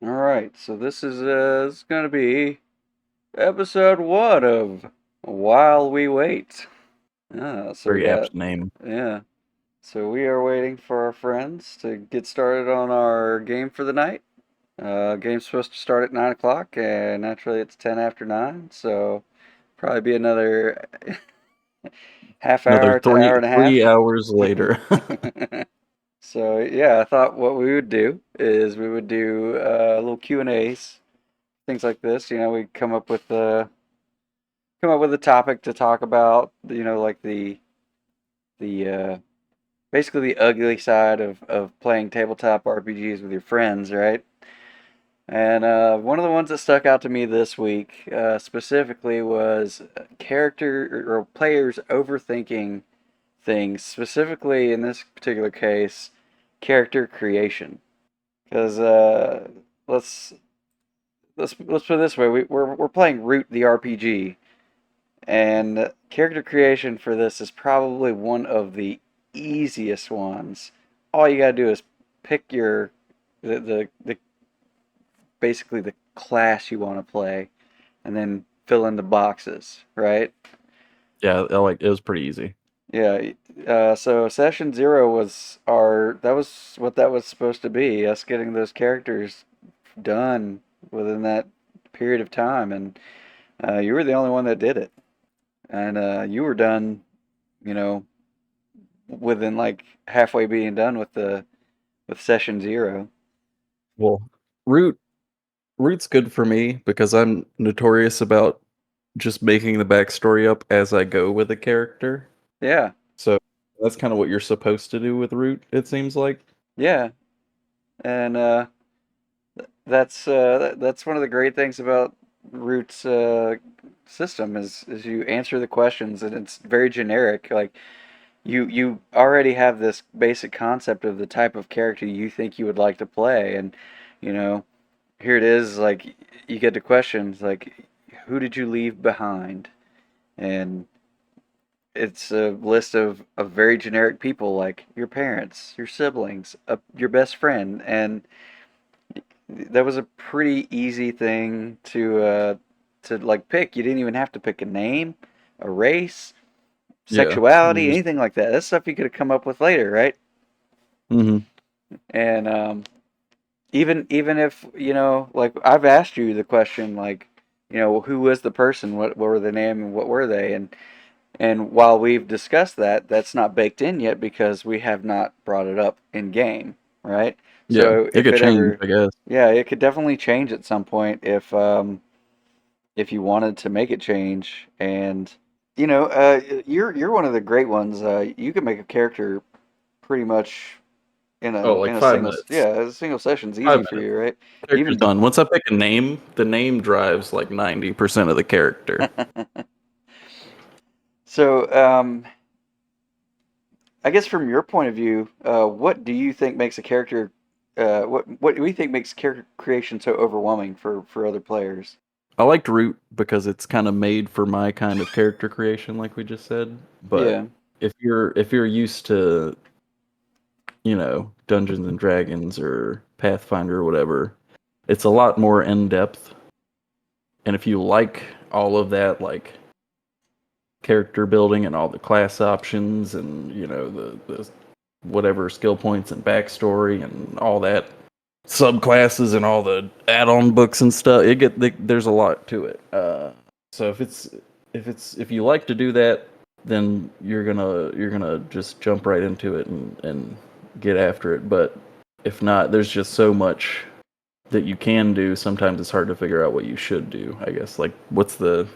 All right, so this is going to be episode 1 of While We Wait. So we Very got, apt name. yeah. So we are waiting for our friends to get started on our game for the night. Game's supposed to start at 9 o'clock, and naturally it's 10 after 9, so probably be another half Another hour to hour three and a three half. hours later. So yeah, I thought what we would do is we would do little Q&As, things like this. We come up with a topic to talk about, like the basically the ugly side of playing tabletop RPGs with your friends, right? And one of the ones that stuck out to me this week specifically was character or players overthinking things, specifically in this particular case, character creation. Because let's let's put it this way: we're playing Root the RPG. And character creation for this is probably one of the easiest ones. All you gotta do is pick the basically the class you want to play, and then fill in the boxes, right? Yeah, it was pretty easy. Yeah. So session 0 was what that was supposed to be. Us getting those characters done within that period of time, and you were the only one that did it, and you were done, you know, within like halfway being done with session 0. Well, Root Root's good for me because I'm notorious about just making the backstory up as I go with a character. Yeah, So that's kind of what you're supposed to do with Root, it seems like. yeah, and that's one of the great things about Root's system is you answer the questions and it's very generic. Like you already have this basic concept of the type of character you think you would like to play, and you know here it is. Like you get the questions like, who did you leave behind? And it's a list of very generic people like your parents, your siblings, your best friend, and that was a pretty easy thing to like pick. You didn't even have to pick a name, a race, Yeah. sexuality, You just anything like that. That's stuff you could have come up with later, right? hmm And even if like I've asked you the question, like who was the person, what were the name, and what were they, and while we've discussed that, that's not baked in yet because we have not brought it up in game, right? yeah, So it if could it change, ever, I guess. yeah, it could definitely change at some point if you wanted to make it change. And you're one of the great ones. You can make a character pretty much in a Oh, in like a five single minutes. yeah a single session's easy 5 for minutes. you, right? Character's Even done. Once I pick a name, the name drives like 90% of the character. so I guess from your point of view, what do you think makes a character? What do you think makes character creation so overwhelming for other players? I liked Root because it's kind of made for my kind of character creation, like we just said. But Yeah, if you're used to, Dungeons and Dragons or Pathfinder or whatever, it's a lot more in depth. And if you like all of that, like character building and all the class options and the whatever skill points and backstory and all that subclasses and all the add-on books and stuff. There's a lot to it. So if you like to do that, then you're gonna just jump right into it and get after it. But if not, there's just so much that you can do. Sometimes it's hard to figure out what you should do. I guess like what's the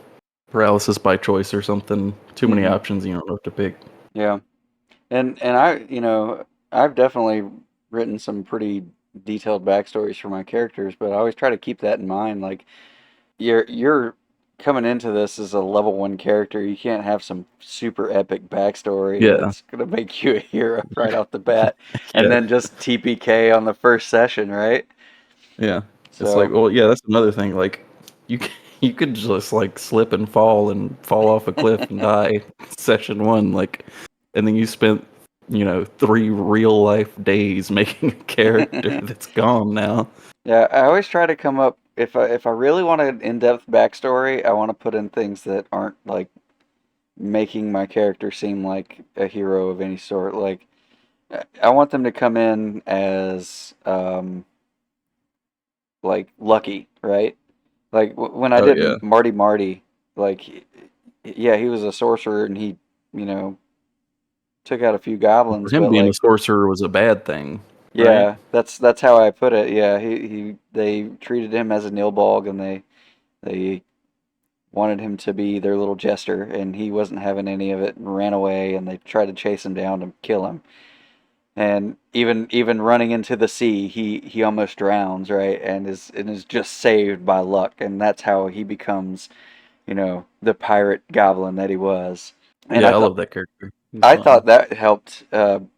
paralysis by choice or something. Too many hmm options, you don't know what to pick. yeah, and I've definitely written some pretty detailed backstories for my characters, but I always try to keep that in mind. Like you're coming into this as a level 1 character. You can't have some super epic backstory Yeah, that's gonna make you a hero right off the bat, and yeah, then just TPK on the first session, right? yeah. It's like, So well, yeah, that's another thing. Like, you c- you could just like slip and fall off a cliff and die session one, like, and then you spent 3 real life days making a character that's gone now. Yeah, I always try to come up if I really want an in-depth backstory, I want to put in things that aren't like making my character seem like a hero of any sort. Like I want them to come in as like lucky, right? Like when I Oh did yeah. Marty, like yeah, he was a sorcerer and he, you know, took out a few For goblins, him but being a like sorcerer was a bad thing, right? yeah, that's how I put it. Yeah, he they treated him as a nilbog and they wanted him to be their little jester, and he wasn't having any of it and ran away, and they tried to chase him down to kill him. And even running into the sea, he almost drowns, right? And is just saved by luck, and that's how he becomes, the pirate goblin that he was. And Yeah, I I thought love that character. He's I fun. thought that helped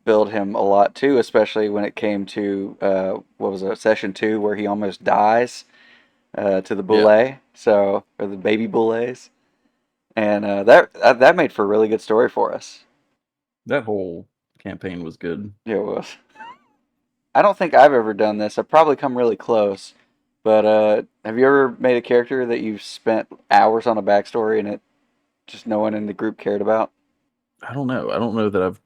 build him a lot too, especially when it came to what was it, session 2, where he almost dies to the Yeah, boule, or the baby boulets. And that made for a really good story for us. that whole campaign was good. Yeah, it was. I don't think I've ever done this. I've probably come really close, but have you ever made a character that you've spent hours on a backstory and it just no one in the group cared about? I don't know. I don't know that I've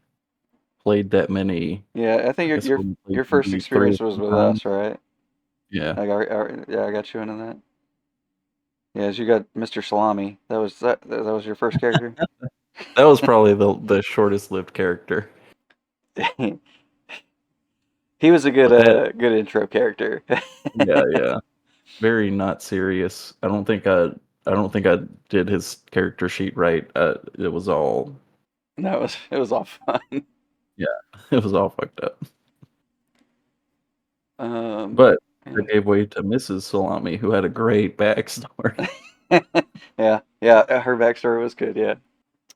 played that many. Yeah, I think I your guess your we played your first maybe 3 or experience was 4 with times. us, right? Yeah. Yeah, I got you into that. Yeah, you got Mr. Salami. That was your first character. That was probably the shortest lived character. He was a good But that good intro character. yeah, yeah. Very not serious. I don't think I did his character sheet right. It was all No, it was all fun. yeah, it was all fucked up. Um, But yeah. that gave way to Mrs. Salami, who had a great backstory. Yeah, her backstory was good, yeah.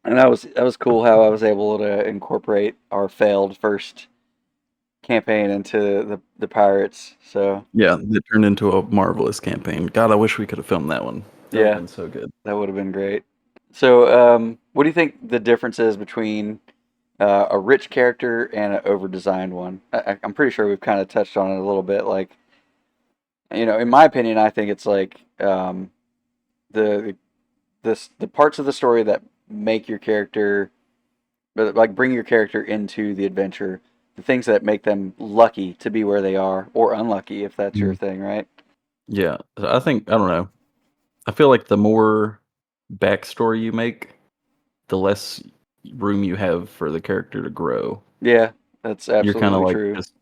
And that was cool how I was able to incorporate our failed first campaign into the pirates. So Yeah, it turned into a marvelous campaign. God, I wish we could have filmed that one. That would have yeah, been so good. that would have been great. So what do you think the difference is between a rich character and an over-designed one? I'm pretty sure we've kind of touched on it a little bit. Like, in my opinion, I think it's like the the parts of the story that make your character, but like bring your character into the adventure, the things that make them lucky to be where they are, or unlucky if that's your Mhm. thing, right? Yeah, I don't know. I feel like the more backstory you make, the less room you have for the character to grow. Yeah, that's You're kind of absolutely like true. just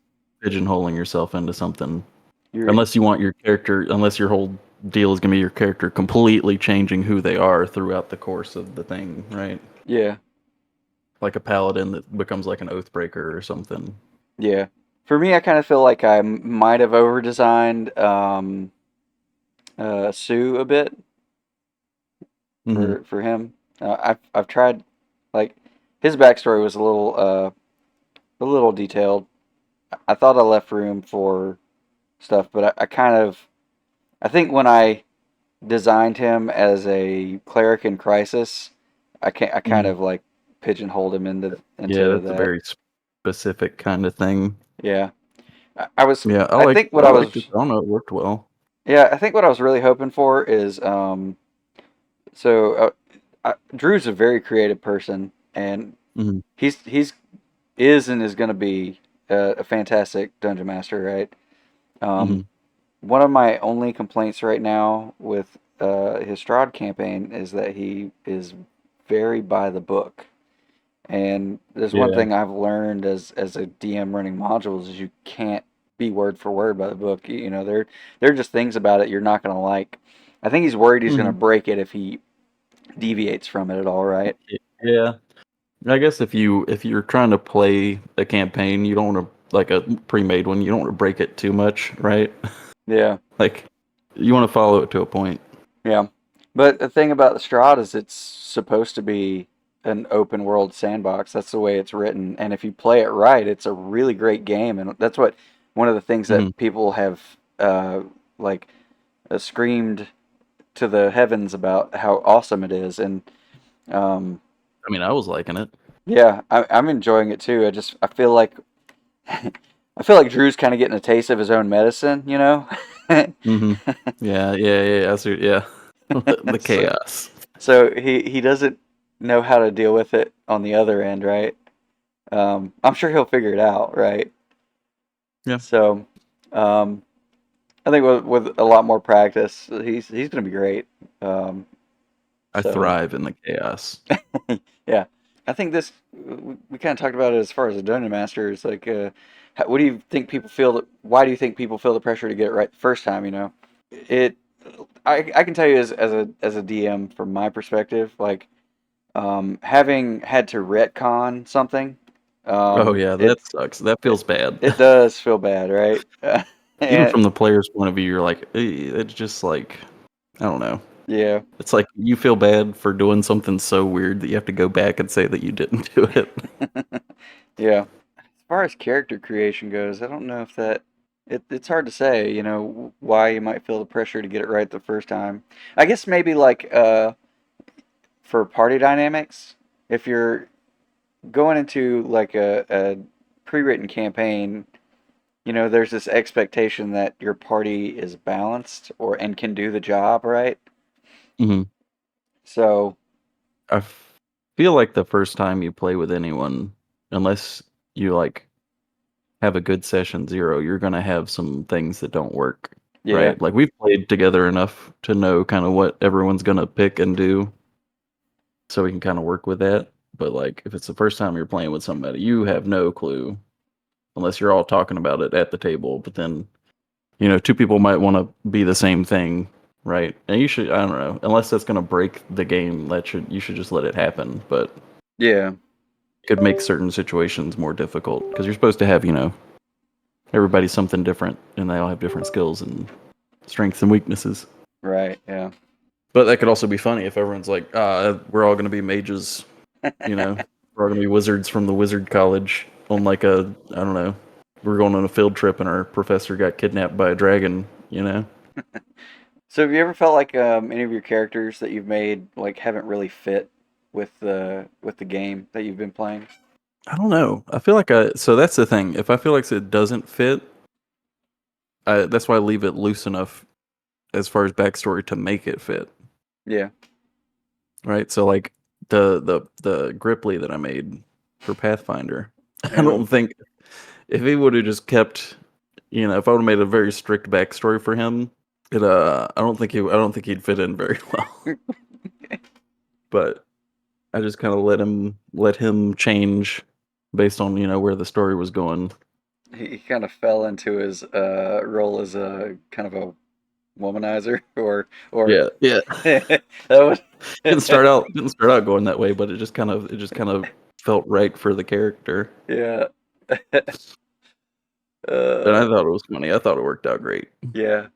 pigeonholing yourself into something. You're Unless your whole deal is going to be your character completely changing who they are throughout the course of the thing, right? yeah, Like a paladin that becomes like an oathbreaker or something. yeah. For me, I kind of feel like I might have over designed Sue a bit Hmm. for him. I've tried, like, his backstory was a little detailed. I thought I left room for stuff, but I kind of I think when I designed him as a cleric in crisis, I kind Hmm. of like pigeonholed him into Yeah, into that's a that. very specific kind of thing. Yeah, I was. Yeah, I think what I I liked it. was. I don't know, it worked well. Yeah, I think what I was really hoping for is so Drew's a very creative person, and Hmm. he's is and is going to be a fantastic dungeon master, right? Hmm. Um, One of my only complaints right now with his Strahd campaign is that he is very by the book. And there's one Yeah. thing I've learned as a DM running modules is you can't be word for word by the book. There are just things about it you're not going to like. I think he's worried he's going to Hmm. break it if he deviates from it at all, right? Yeah. I guess if you're trying to play a campaign, you don't want to like a pre-made one. You don't want to break it too much, right? Yeah, Like you want to follow it to a point. yeah. But the thing about the Strahd is it's supposed to be an open world sandbox. That's the way it's written. And if you play it right, it's a really great game. And that's what one of the things Hmm. that people have like screamed to the heavens about how awesome it is. And um, I mean, I was liking it. Yeah, I'm enjoying it too. I feel like I feel like Drew's kind of getting a taste of his own medicine, you know? Hmm. Yeah, yeah, yeah, yeah. Yeah. The So, chaos. so he doesn't know how to deal with it on the other end, right? I'm sure he'll figure it out, right? Yeah. So, um, I think with a lot more practice, he's going to be great. Um, I so thrive in the chaos. yeah, I think this we kind of talked about it as far as the dungeon master is like, what do you think people feel? Why do you think people feel the pressure to get it right the first time? You know, it. I can tell you as a DM from my perspective, like having had to retcon something, Oh yeah, that it's sucks. That it, feels bad. it does feel bad, right? Even And from the player's point of view, you're like, it's just like, I don't know. yeah, It's like you feel bad for doing something so weird that you have to go back and say that you didn't do it. yeah. As far as character creation goes, I don't know if it's hard to say, you know, why you might feel the pressure to get it right the first time. I guess maybe like for party dynamics, if you're going into like a pre-written campaign, you know, there's this expectation that your party is balanced or and can do the job, right? Hmm. So, I feel like the first time you play with anyone, unless you like have a good session zero, you're gonna have some things that don't work, yeah, right? Like we've played together enough to know kind of what everyone's gonna pick and do, so we can kind of work with that. But like if it's the first time you're playing with somebody, you have no clue unless you're all talking about it at the table. But then two people might want to be the same thing, right? And you should, I don't know, unless that's gonna break the game, you should just let it happen. But yeah, it could make certain situations more difficult because you're supposed to have everybody's something different and they all have different skills and strengths and weaknesses. right, yeah. But that could also be funny if everyone's like, we're all going to be mages, we're all going to be wizards from the wizard college on like I don't know, we're going on a field trip and our professor got kidnapped by a dragon. So have you ever felt like any of your characters that you've made like haven't really fit with the game that you've been playing? I don't know. I feel like so that's the thing. If I feel like it doesn't fit, that's why I leave it loose enough as far as backstory to make it fit. Yeah, Right? So like the Gripply that I made for Pathfinder, I yeah. don't think if he would have just kept, if I would have made a very strict backstory for him, I don't think he'd fit in very well. But I just kind of let him change based on where the story was going. He kind of fell into his role as a kind of a womanizer, or Yeah, yeah. that was Didn't start out going that way, but it just kind of felt right for the character. yeah. And I uh, thought it was funny. I thought it worked out great. yeah,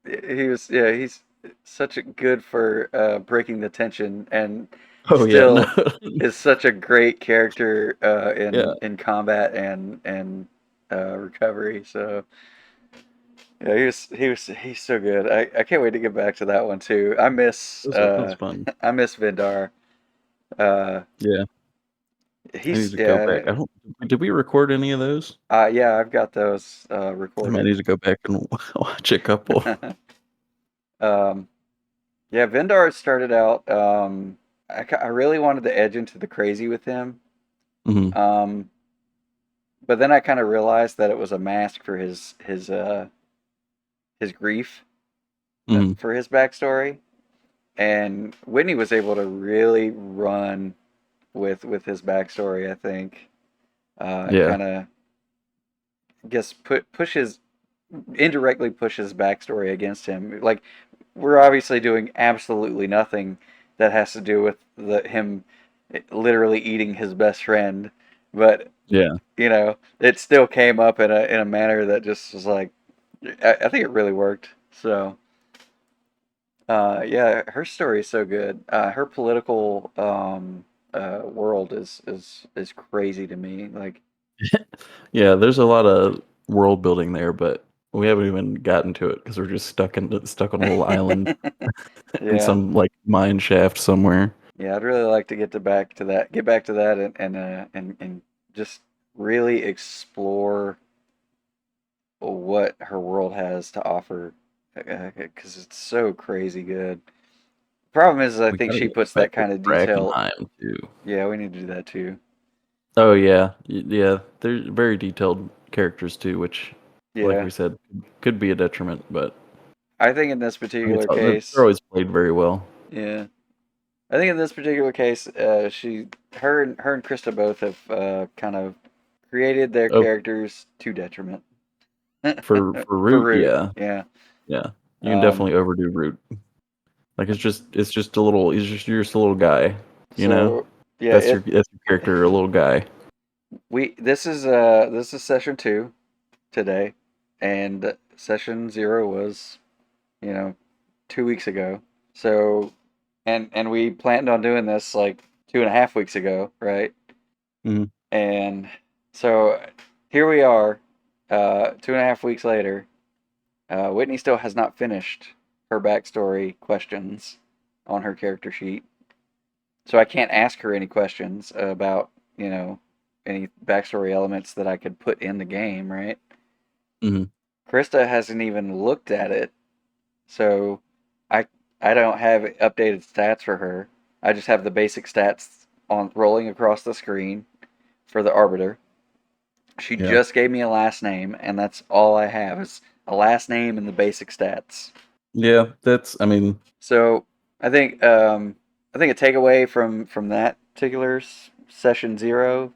he's such a good for breaking the tension and Oh yeah, no. still is such a great character Yeah, in combat and recovery. So yeah, he's so good. I can't wait to get back to that one too. it was fun. I miss Vindar. Uh, Yeah, I need he's to go back. yeah, I don't. Did we record any of those? yeah, I've got those I might recorded. need to go back and watch a couple. um, yeah, Vindar started out. I really wanted to edge into the crazy with him. Hmm. Um, but then I kind of realized that it was a mask for his grief Hmm. for his backstory. And Whitney was able to really run with his backstory. I think Yeah, kind of guess pushes indirectly pushes backstory against him. Like we're obviously doing absolutely nothing that has to do with him literally eating his best friend, but yeah. you know it still came up in a manner that just was like I think it really worked. So yeah, her story is so good. Her political world is crazy to me. Like Yeah, there's a lot of world building there, but we haven't even gotten to it because we're just stuck on a little island in yeah. some like mine shaft somewhere. Yeah, I'd really like to get back to that, and just really explore what her world has to offer, because it's so crazy good. Problem is, I We think gotta she get puts back that to kind of detail. Brackenheim too. Yeah, we need to do that too. Oh yeah, yeah. They're very detailed characters too, which, like Yeah, we said, could be a detriment, but I think in this I mean, particular they're case, always played very well. yeah, I think in this particular case, her and Krista both have kind of created their Oh, characters to detriment. for For Root, Root, yeah, yeah. yeah. You can Um, definitely overdo Root. Like it's just a little. You're just a little guy, you know. so yeah, it That's your character, a little guy. we this is session 2 today, and session 0 was, you know, 2 weeks ago. So, and we planned on doing this like 2.5 weeks ago, right? Hmm. And so here we are, 2.5 weeks later. Whitney still has not finished her backstory questions on her character sheet, so I can't ask her any questions about, you know, any backstory elements that I could put in the game, right? Hmm. Krista hasn't even looked at it, so I I don't have updated stats for her. I just have the basic stats on rolling across the screen for the arbiter. She Yeah, just gave me a last name, and that's all I have is a last name and the basic stats. yeah. That's. I mean, So I think a takeaway from that particular session 0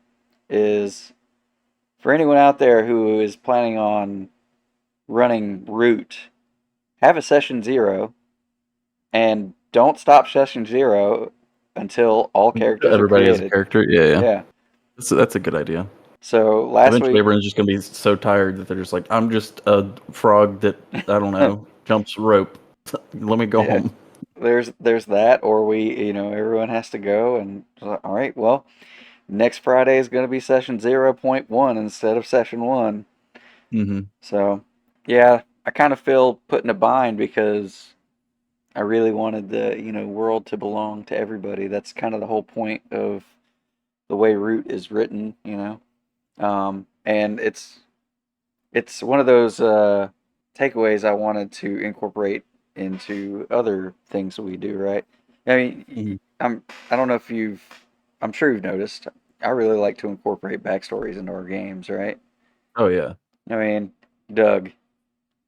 is for anyone out there who is planning on running root, have a session 0 and don't stop session 0 until all characters are everybody has a created. character. Yeah, yeah. Yeah. That's a good idea. So last Eventually, week, everyone's just gonna be so tired that they're just like, I'm just a frog that I don't know jumps rope. Let me go yeah, home. there's that, or everyone has to go, and all right, well, next Friday is going to be session 0.1 instead of session 1. Hmm. So, yeah, I kind of feel put in a bind because I really wanted the, world to belong to everybody. That's kind of the whole point of the way Root is written. And it's one of those takeaways I wanted to incorporate into other things that we do, right? I mean, Hmm. I don't know if I'm sure you've noticed. I really like to incorporate backstories into our games, right? Oh yeah, I mean, Doug,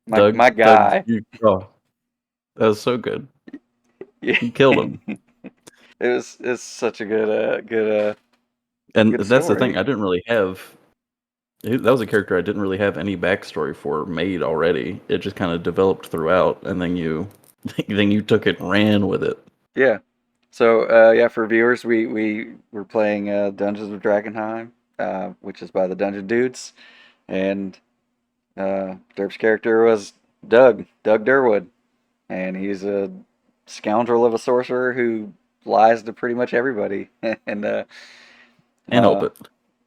my Doug, guy. oh, that was so good. Yeah. You killed him. It's such a And good that's the thing. story. I didn't really have. That was a character I didn't really have any backstory for made already. It just kind of developed throughout, and then then you took it and ran with it. Yeah. So yeah, for viewers, we were playing Dungeons of Dragonheim, which is by the Dungeon Dudes, and Derp's character was Doug Durwood, and he's a scoundrel of a sorcerer who lies to pretty much everybody, and Can't help uh,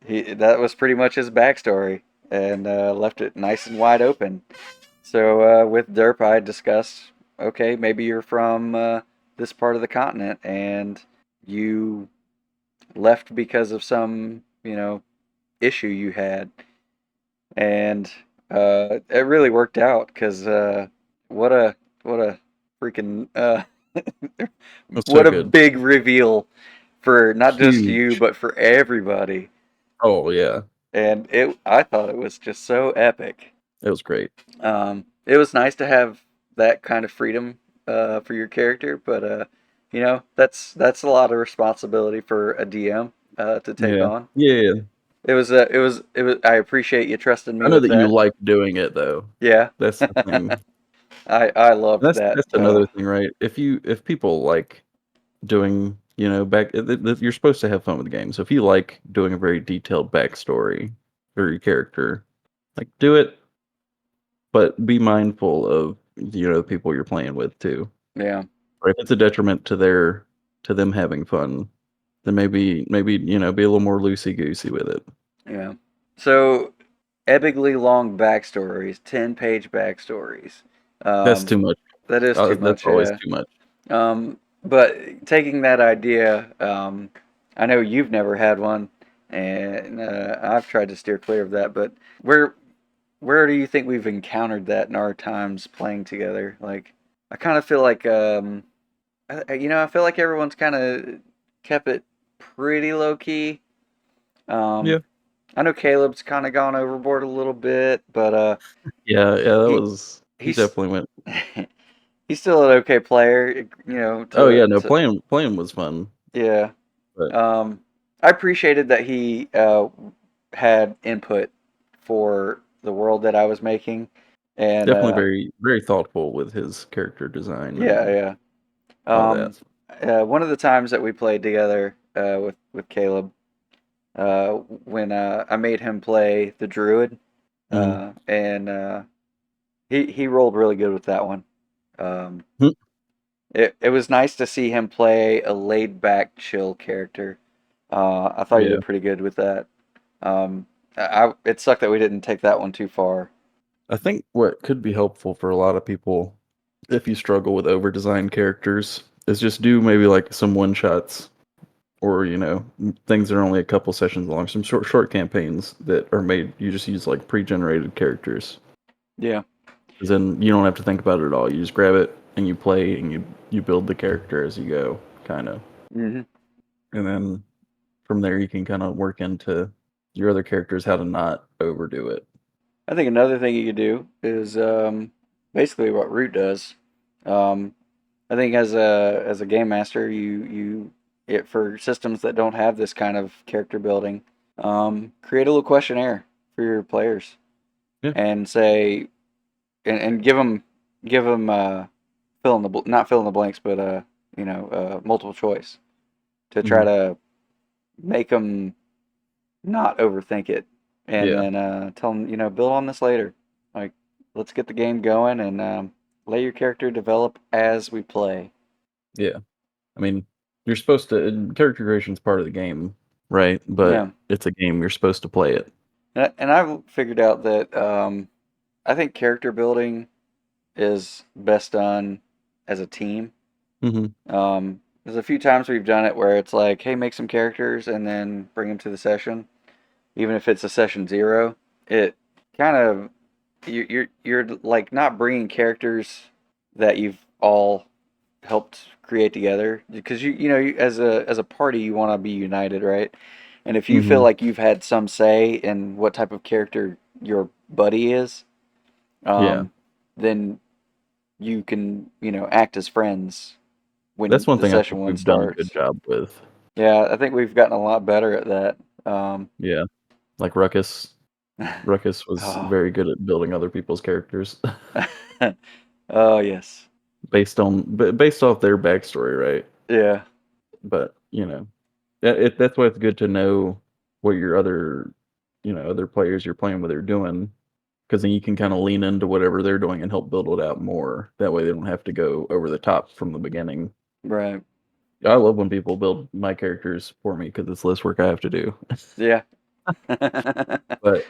it. that was pretty much his backstory, and left it nice and wide open. So with Derp, I discussed, okay, maybe you're from this part of the continent, and you left because of some, issue you had, and it really worked out because what a what a freaking That's so what a good. big reveal for not just you Huge. but for everybody. Oh yeah, And I thought it was just so epic. it was great. It was nice to have that kind of freedom for your character, but that's a lot of responsibility for a DM to take Yeah, on. yeah, yeah. It was. I appreciate you trusting I me know with that you that. like doing it though. Yeah, That's the thing. I loved that. That's another thing, right? If people like doing, you're supposed to have fun with the game. So if you like doing a very detailed backstory for your character, like do it, but be mindful of the people you're playing with too. Yeah, Or if it's a detriment to them having fun, then maybe be a little more loosey goosey with it. yeah. So epically long backstories, 10-page backstories. That's Um, too much. that is too That's much. always Yeah. too much. But taking that idea, I know you've never had one, and I've tried to steer clear of that. But where where do you think we've encountered that in our times playing together? Like, I kind of feel like, I feel like everyone's kind of kept it pretty low key. Um, Yeah. I know Caleb's kind of gone overboard a little bit, but Yeah, that he was he he's definitely went. he's still an okay player, Oh yeah, to no, playing was fun, yeah. but I appreciated that he had input for the world that I was making, and definitely very very thoughtful with his character design yeah, and yeah. all that. One of the times that we played together with Caleb, when I made him play the druid, Mm-hmm. and he rolled really good with that one. Um, it was nice to see him play a laid back, chill character. I thought he Yeah, did pretty good with that. It sucked that we didn't take that one too far. I think what could be helpful for a lot of people if you struggle with over designed characters is just do maybe like some one shots or things that are only a couple sessions long, some short campaigns that are made. You just use like pre-generated characters, Yeah. 'cause then you don't have to think about it at all. You just grab it and you play and you build the character as you go, kind of, Hmm. and then from there you can kind of work into your other characters how to not overdo it. I think another thing you could do is basically what Root does. Um, I think as a game master, for systems that don't have this kind of character building, create a little questionnaire for your players Yeah. and say and give them not fill in the blanks, but multiple choice to try Hmm. to make them not overthink it, and Yeah. then tell them, build on this later. Like, let's get the game going and let your character develop as we play. Yeah. I mean, you're supposed to character creation is part of the game, right? But Yeah, it's a game, you're supposed to play it. and I've figured out that I think character building is best done as a team. Hmm. There's a few times we've done it where it's like, hey, make some characters and then bring them to the session, even if it's a session zero. It kind of you're like not bringing characters that you've all helped create together because as a party you want to be united, right? And if you feel Hmm. like you've had some say in what type of character your buddy is, Yeah. um, then you can act as friends That's when one the thing I session think one we've done a good starts. job with. Yeah, I think we've gotten a lot better at that. Yeah. Like Ruckus. Ruckus was Oh, very good at building other people's characters oh yes, based off their backstory, right? yeah, But that's why it's good to know what your other players you're playing with are doing, because then you can kind of lean into whatever they're doing and help build it out more. That way they don't have to go over the top from the beginning. right, I love when people build my characters for me because it's less work I have to do. yeah. But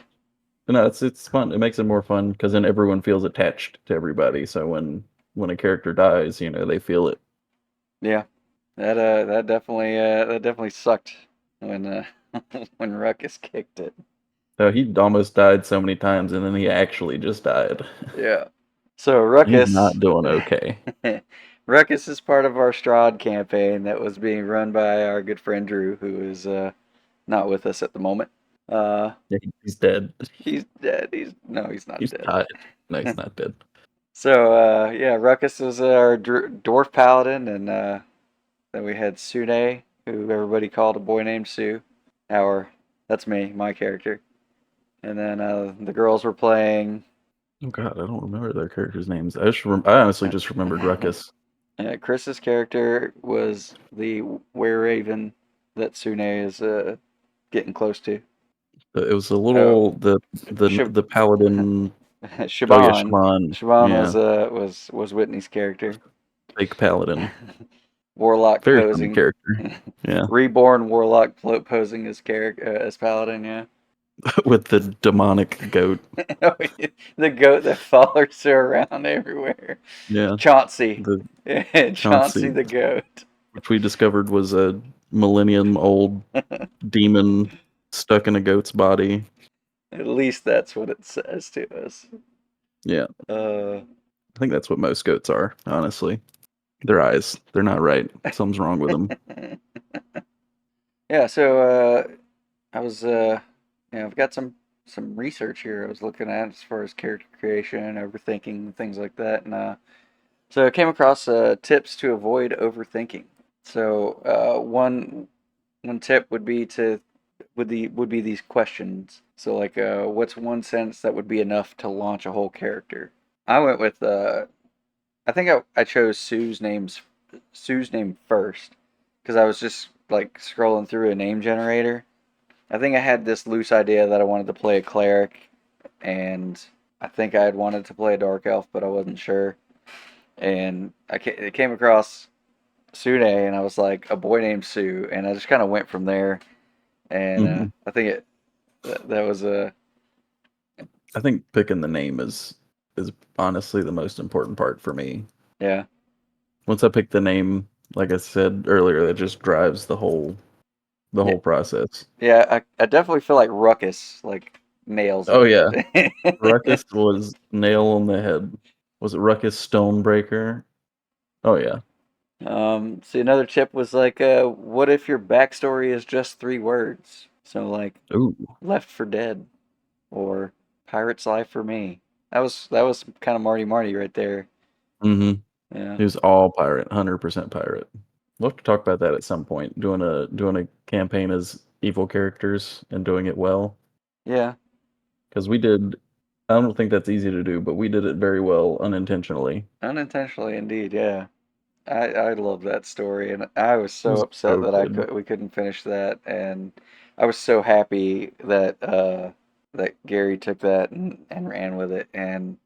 it's fun. It makes it more fun because then everyone feels attached to everybody. So when a character dies, they feel it. Yeah, that definitely sucked when when Ruckus kicked it. So he almost died so many times, and then he actually just died. Yeah. So He's Ruckus, not doing okay. Ruckus is part of our Strahd campaign that was being run by our good friend Drew, who is not with us at the moment. Uh, Yeah, he's dead. he's dead. He's not He's dead. died. No, he's not dead. So yeah, Ruckus was our dwarf paladin, and then we had Sune, who everybody called a boy named Sue. Our That's me, my character. And then the girls were playing. Oh God, I don't remember their characters' names. I honestly just remembered Ruckus. Chris's character was the were raven that Sune is getting close to. It was a Oh, little Shib the paladin. Oh yeah, Shaban. Shaman. Shaban Yeah, was Whitney's character. fake paladin. Warlock Very funny posing. character. Yeah, Reborn warlock posing as character as paladin. Yeah. with the demonic goat. The goat that follows her around everywhere. Yeah, Chauncey. the Chauncey Chauncey, the goat. which we discovered was a millennium old demon stuck in a goat's body. At least that's what it says to us. Yeah, Uh, I think that's what most goats are, honestly. Their eyes, they're not right. Something's wrong with them. yeah, so I was I've got some research here I was looking at as far as character creation, overthinking, things like that, and so I came across tips to avoid overthinking. So one tip would be to would be these questions. So like, what's one sentence that would be enough to launch a whole character? I went with I think I chose Sue's name first because I was just like scrolling through a name generator. I think I had this loose idea that I wanted to play a cleric, and I think I had wanted to play a dark elf, but I wasn't sure. And it came across Sune, and I was like, a boy named Sue, and I just kind of went from there. And Hmm. I think that was a I think picking the name is honestly the most important part for me. yeah, Once I pick the name, like I said earlier, that just drives the yeah, whole process. yeah. I definitely feel like Ruckus like nails Oh it. yeah, Ruckus was nail on the head. Was it Ruckus Stonebreaker? Oh yeah. See, another tip was like, what if your backstory is just 3 words? So like, Ooh. Left for Dead or Pirate's Life for Me. That was kind of Marty Marty right there. Mm-hmm. Yeah, He was all pirate, 100% pirate. We'll have to talk about that at some point. Doing a campaign as evil characters and doing it well. yeah, Because we did. I don't think that's easy to do, but we did it very well unintentionally. unintentionally indeed. Yeah, I love that story, and I was It so was upset so that good. we couldn't finish that, and I was so happy that that Gary took that and ran with it, and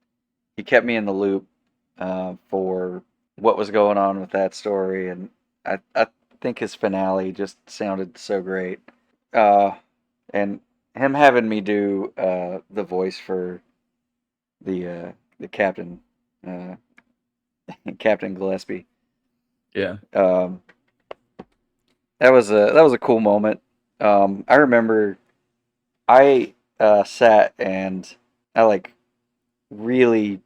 he kept me in the loop for what was going on with that story, and I think his finale just sounded so great. Uh, and him having me do the voice for the captain, uh, Captain Gillespie. Yeah. Um, that was a cool moment. I remember I sat and I like really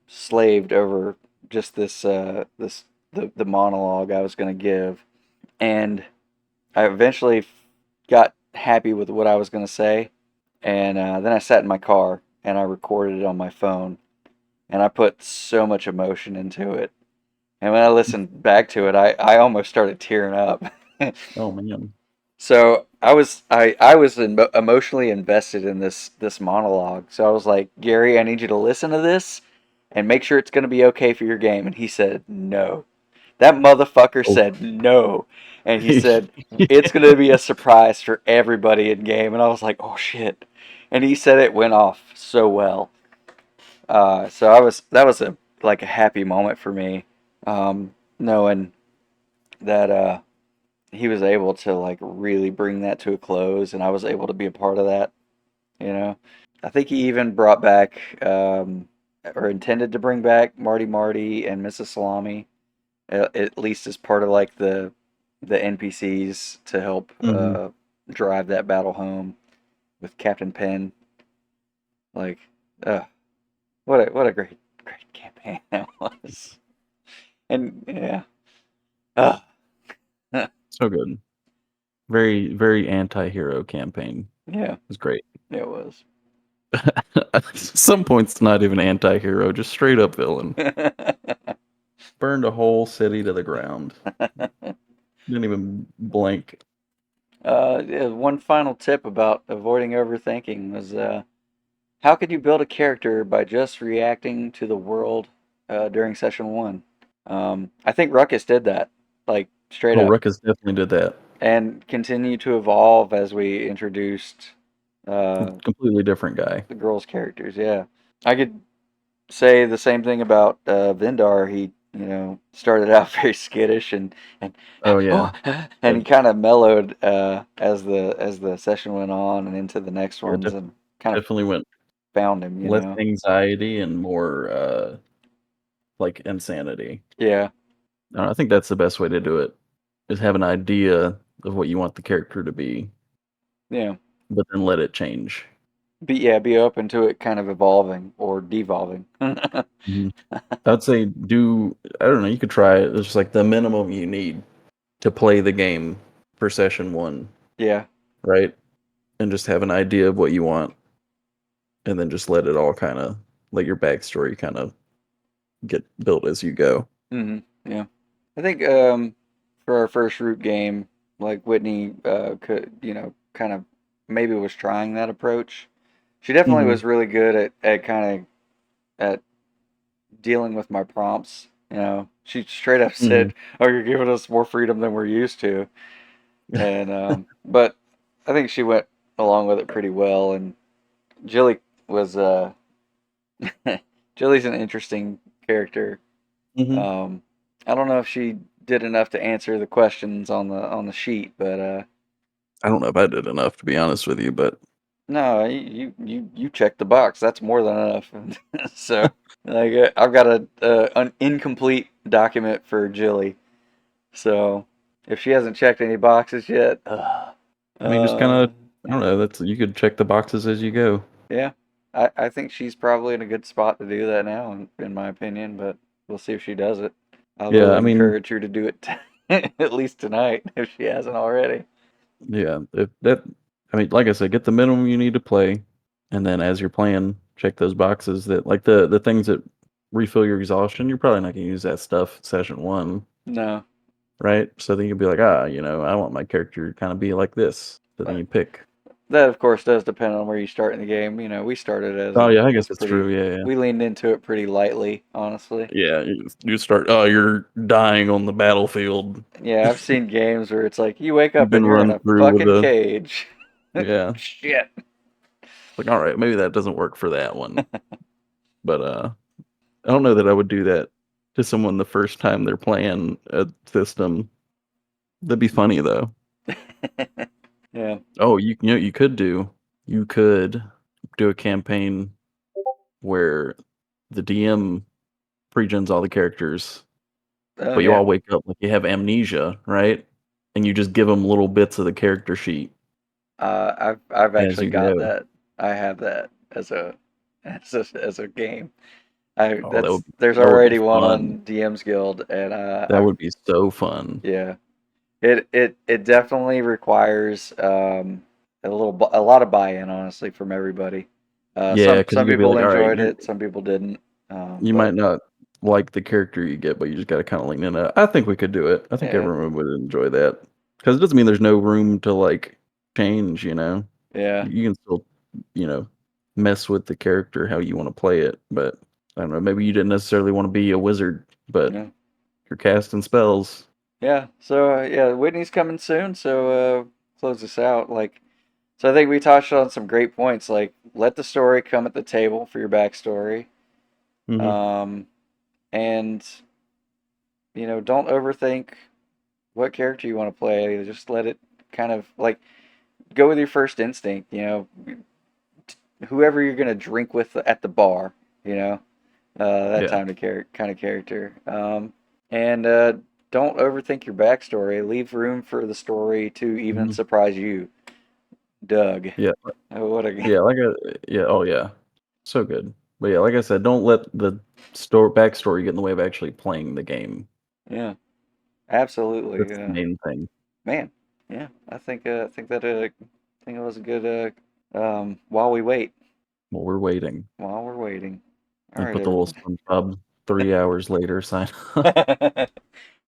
slaved over just the monologue I was going to give, and I eventually got happy with what I was going to say, and then I sat in my car and I recorded it on my phone, and I put so much emotion into it. And when I listened back to it, I almost started tearing up. Oh man. So I was emotionally invested in this monologue. So I was like, Gary, I need you to listen to this and make sure it's going to be okay for your game. And he said no. That motherfucker Oh. said no. And he said it's going to be a surprise for everybody in game. And I was like, oh shit. And he said it went off so well. So that was a like a happy moment for me, knowing that he was able to like really bring that to a close, and I was able to be a part of that. You know, I think he even brought back or intended to bring back Marty Marty and Mrs. Salami, at least as part of like the NPCs to help Hmm. drive that battle home with Captain Penn. Like, uh, what a great campaign that was. And yeah, uh, So good. Very, very anti-hero campaign. yeah, It was great. it was. Some points not even anti-hero, just straight up villain. Burned a whole city to the ground. Didn't even blink. Yeah, one final tip about avoiding overthinking was how could you build a character by just reacting to the world during session one? I think Ruckus did that, like straight Oh, up, Ruckus definitely did that. and continue to evolve as we introduced Completely different guy. the girls' characters. Yeah, I could say the same thing about Vindar. started out very skittish and Oh yeah, and he it, kind of mellowed as the session went on and into the next it ones and kind of definitely went found him, less anxiety and more like insanity. Yeah, I think that's the best way to do it. Is have an idea of what you want the character to be, yeah. but then let it change. Be open to it kind of evolving or devolving. Mhm. I'd say do I don't know. You could try it. It's just like the minimum you need to play the game for session one, Yeah. right? And just have an idea of what you want, and then just let it all kind of let your backstory kind of get built as you go. Yeah. I think for our first root game, like Whitney could, kind of maybe was trying that approach. She definitely Hmm. was really good at kind of at dealing with my prompts. She straight up Hmm. said, "Oh, you're giving us more freedom than we're used to." And but I think she went along with it pretty well. And Jilly was Jilly's an interesting character. Hmm. Um, I don't know if she did enough to answer the questions on the sheet, but I don't know if I did enough to be honest with you, but no, you checked the box. That's more than enough. So like I've got an incomplete document for Jilly. So if she hasn't checked any boxes yet, I mean, just kind of I don't yeah, know. That's you could check the boxes as you go. yeah. I think she's probably in a good spot to do that now, in my opinion. But we'll see if she does it. I Yeah, will I mean, encourage her to do it at least tonight if she hasn't already. yeah, if that I mean, like I said, get the minimum you need to play, and then as you're playing, check those boxes that like the things that refill your exhaustion. You're probably not gonna use that stuff session one, No, right? So then you'll be like, I want my character to kind of be like this. So then but you pick. that of course does depend on where you start in the game. We started Oh yeah, I guess as that's true. pretty. Yeah, yeah. We leaned into it pretty lightly, honestly. Yeah, you start. Oh, you're dying on the battlefield. Yeah, I've seen games where it's like you wake You've up and been you're in run a through with fucking a cage. yeah. Shit. Like, all right, maybe that doesn't work for that one. But I don't know that I would do that to someone the first time they're playing a system. That'd be funny though. Yeah. Oh, you know what you could do a campaign where the DM pre-gens all the characters, Oh but you yeah. all wake up like you have amnesia, right? And you just give them little bits of the character sheet I've as actually you got go. that. I have that as a game. I Oh, that's there's that would be already one fun. on DM's Guild, and That would be so fun. yeah. It definitely requires a lot of buy-in, honestly, from everybody. Yeah, because Some you could be people like, all right, enjoyed it, some people didn't. you But might not like the character you get, but you just got to kind of lean in. I think we could do it. I think yeah, everyone would enjoy that because it doesn't mean there's no room to like change. You know, yeah, you can still, you know, mess with the character how you want to play it. But I don't know. Maybe you didn't necessarily want to be a wizard, but yeah, you're casting spells. yeah. So yeah, Whitney's coming soon. So close this out. So I think we touched on some great points. Like let the story come at the table for your backstory, Hmm. um, and don't overthink what character you want to play. Just let it kind of like go with your first instinct. Whoever you're gonna drink with at the bar. You know, that Yeah. time to kind of character. And don't overthink your backstory. Leave room for the story to even Hmm. surprise you, Doug. Yeah. Oh, what a Yeah. Yeah. Oh yeah. So good. But yeah, like I said, don't let the store backstory get in the way of actually playing the game. yeah, absolutely. That's the main thing. Man, yeah, I think it was a good while we wait. Well, we're waiting. While we're waiting. All And right, put the little everyone. SpongeBob 3 hours later sign up.